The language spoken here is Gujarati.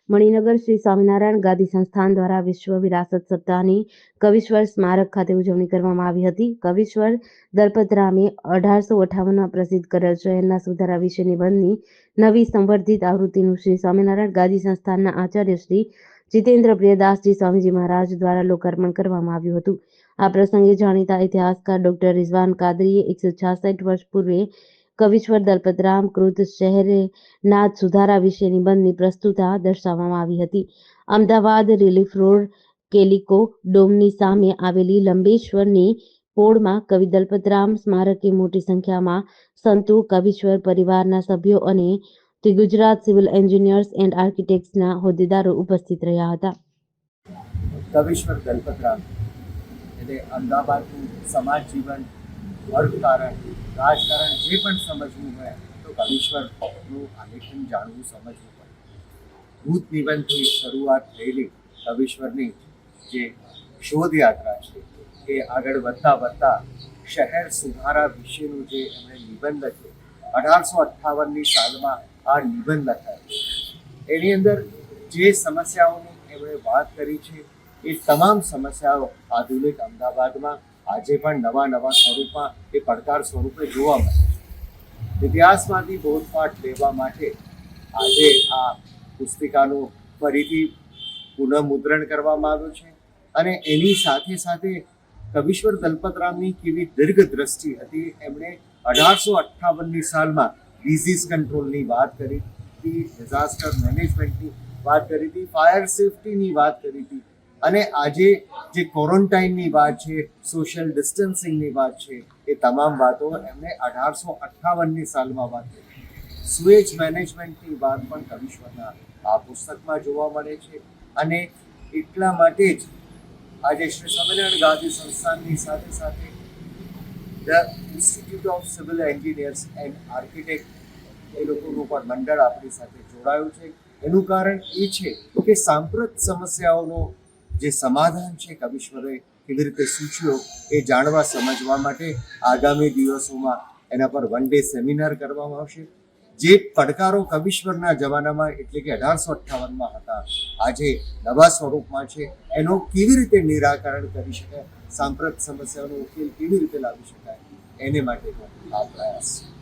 મણિનગર શ્રી સ્વામિનારાયણ ગાદી સંસ્થાન દ્વારા વિશ્વ વિરાસત સપ્તાહની કવિશ્વર સ્મારક ખાતે ઉજવણી કરવામાં આવી હતી. કવિશ્વર દલપતરામે 1858માં પ્રસિદ્ધ કરેલ શહેરના સુધારા વિશે નિબંધની નવી સંવર્ધિત આવૃત્તિનું શ્રી સ્વામિનારાયણ ગાદી સંસ્થાનના આચાર્ય શ્રી જીતેન્દ્ર પ્રિયદાસજી સ્વામીજી મહારાજ દ્વારા લોકાર્પણ કરવામાં આવ્યું હતું. આ પ્રસંગે જાણીતા ઇતિહાસકાર ડોક્ટર રિઝવાન કાદરીએ 166 વર્ષ પૂર્વે કવિશ્વર દલપતરામ કૃત શહેરના સુધારા વિશે નિબંધની પ્રસ્તુતતા દર્શાવવામાં આવી હતી. અમદાવાદ રિલીફ રોડ કેલિકો ડોમની સામે આવેલી લંબેશ્વરની પોળમાં કવિ દલપતરામ સ્મારકે મોટી સંખ્યામાં સંતો, કવિશ્વર પરિવારના સભ્યો અને ગુજરાત સિવિલ એન્જિનિયર્સ એન્ડ આર્કિટેક્ટ્સના હોદ્દેદારો ઉપસ્થિત રહ્યા હતા. કવિશ્વર દલપતરામ એટલે અમદાવાદનું સમાજ જીવન, અર્થકારણ, રાજકારણ જે પણ સમજવું હોય તો કવિશ્વરનું આલેખન જાણવું, સમજવું પડે. ભૂત નિબંધથી શરૂઆત થયેલી કવિશ્વરની જે શોધયાત્રા છે એ આગળ વધતા શહેર સુધારા વિશેનું જે એમણે નિબંધ લખ્યો, 1858ની સાલમાં આ નિબંધ લખાયો. એની અંદર જે સમસ્યાઓની એમણે વાત કરી છે એ તમામ સમસ્યાઓ આધુનિક અમદાવાદમાં આજે પણ નવા સ્વરૂપમાં એ પડકાર સ્વરૂપે જોવા મળે છે. ઇતિહાસમાંથી બોધપાઠ લેવા માટે આજે આ પુસ્તિકાનું ફરીથી પુનઃમુદ્રણ કરવામાં આવ્યું છે અને એની સાથે કવિશ્વર દલપતરામની કેવી દીર્ઘ દ્રષ્ટિ હતી. એમણે 1858ની સાલમાં ડિઝીઝ કંટ્રોલની વાત કરી હતી, ડિઝાસ્ટર મેનેજમેન્ટની વાત કરી હતી, ફાયર સેફટીની વાત કરી હતી અને આજે જે ક્વોરન્ટાઇનની વાત છે, સોશિયલ ડિસ્ટન્સિંગની વાત છે, એ તમામ વાતો એમણે 1858ની સાલમાં વાત કરી. સુએજ મેનેજમેન્ટની વાત પણ કવિશ્વરના આ પુસ્તકમાં જોવા મળે છે અને એટલા માટે જ આજે શ્રી સ્વામિનારાયણ ગાદી સંસ્થાનની સાથે the institute of civil engineers and architect એ લોકોનું પણ મંડળ આપણી સાથે જોડાયું છે. એનું કારણ એ છે કે સાંપ્રત સમસ્યાઓનો જે સમાધાન છે કવિશ્વરે કેવી રીતે સૂચ્યો એ જાણવા સમજવા માટે આગામી દિવસોમાં એના પર વન ડે સેમિનાર કરવામાં આવશે. જે પડકારો કવિશ્વરના જમાનામાં એટલે કે 1858માં હતા, આજે નવા સ્વરૂપમાં છે, એનો કેવી રીતે નિરાકરણ કરી શકાય, સાંપ્રત સમસ્યાનો ઉકેલ કેવી રીતે લાવી શકાય, એને માટેનો આ પ્રયાસ છે.